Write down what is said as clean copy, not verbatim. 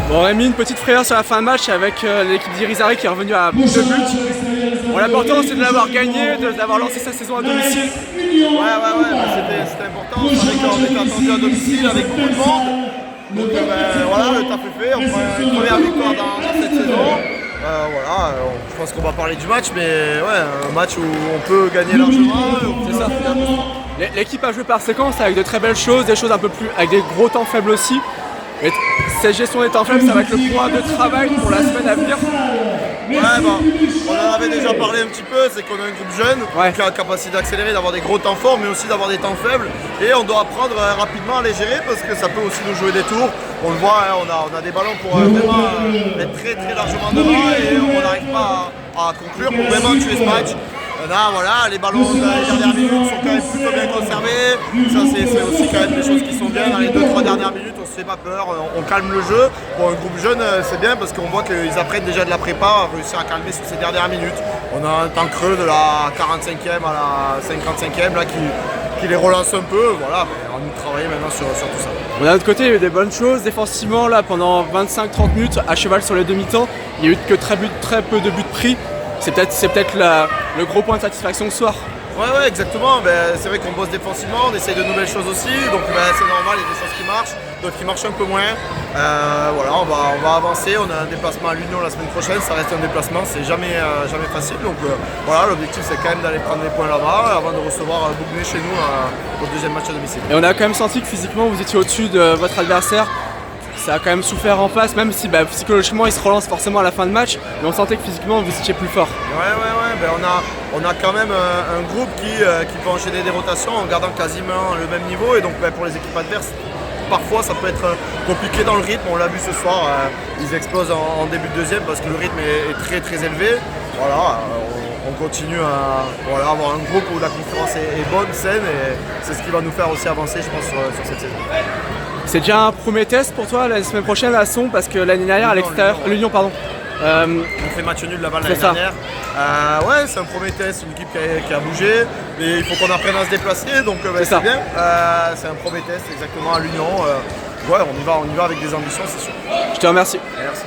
Bon, on a mis une petite frayeur sur la fin de match avec l'équipe d'Irizarry qui est revenue à plus de buts. Bon, l'important c'est de l'avoir gagné, d'avoir lancé sa saison à domicile. C'était important. On savait qu'on était attendu à domicile avec beaucoup de monde. Donc voilà, le taf est fait. On prend une première victoire dans cette saison. Je pense qu'on va parler du match, mais ouais, un match où on peut gagner largement. C'est ça. L'équipe a joué par séquence avec de très belles choses, des choses un peu plus, avec des gros temps faibles aussi. Mais cette gestion des temps faibles, ça va être le point de travail pour la semaine à venir. On en avait déjà parlé un petit peu, c'est qu'on a un groupe jeune qui a la capacité d'accélérer, d'avoir des gros temps forts, mais aussi d'avoir des temps faibles. Et on doit apprendre rapidement à les gérer parce que ça peut aussi nous jouer des tours. On le voit, on a des ballons pour vraiment être très très largement devant et on n'arrive pas à conclure pour vraiment tuer ce match. Là, voilà, les ballons dans les dernières minutes sont quand même plutôt bien conservés. Ça, c'est aussi quand même des choses qui sont bien. Dans les 2-3 dernières minutes, on se fait pas peur, on calme le jeu. Pour un groupe jeune, c'est bien parce qu'on voit qu'ils apprennent déjà de la prépa à réussir à calmer sur ces dernières minutes. On a un temps creux de la 45e à la 55e là, qui les relance un peu. Voilà, on nous travaille maintenant sur tout ça. D'un autre côté, il y a eu des bonnes choses. Défensivement, là, pendant 25-30 minutes, à cheval sur les demi-temps, il n'y a eu que très peu de buts pris. C'est peut-être le gros point de satisfaction ce soir. Ouais, exactement. C'est vrai qu'on bosse défensivement, on essaye de nouvelles choses aussi. Donc c'est normal, il y a des choses qui marchent, d'autres qui marchent un peu moins. On va avancer. On a un déplacement à l'Union la semaine prochaine. Ça reste un déplacement, c'est jamais facile. Donc l'objectif c'est quand même d'aller prendre des points là-bas avant de recevoir Bougnay chez nous au deuxième match à domicile. Et on a quand même senti que physiquement vous étiez au-dessus de votre adversaire. Ça a quand même souffert en face, même si psychologiquement il se relance forcément à la fin de match, mais on sentait que physiquement vous étiez plus fort. On a quand même un groupe qui peut enchaîner des rotations en gardant quasiment le même niveau et donc pour les équipes adverses, parfois ça peut être compliqué dans le rythme. On l'a vu ce soir, ils explosent en début de deuxième parce que le rythme est très très élevé. On continue à avoir un groupe où la concurrence est bonne, saine et c'est ce qui va nous faire aussi avancer je pense sur cette saison. C'est déjà un premier test pour toi la semaine prochaine à Son parce que l'année dernière à l'extérieur, l'Union pardon. On fait match nul là-bas l'année dernière. C'est un premier test, une équipe qui a bougé, mais il faut qu'on apprenne à se déplacer, donc c'est bien. C'est un premier test exactement à l'Union. On y va avec des ambitions, c'est sûr. Je te remercie. Merci.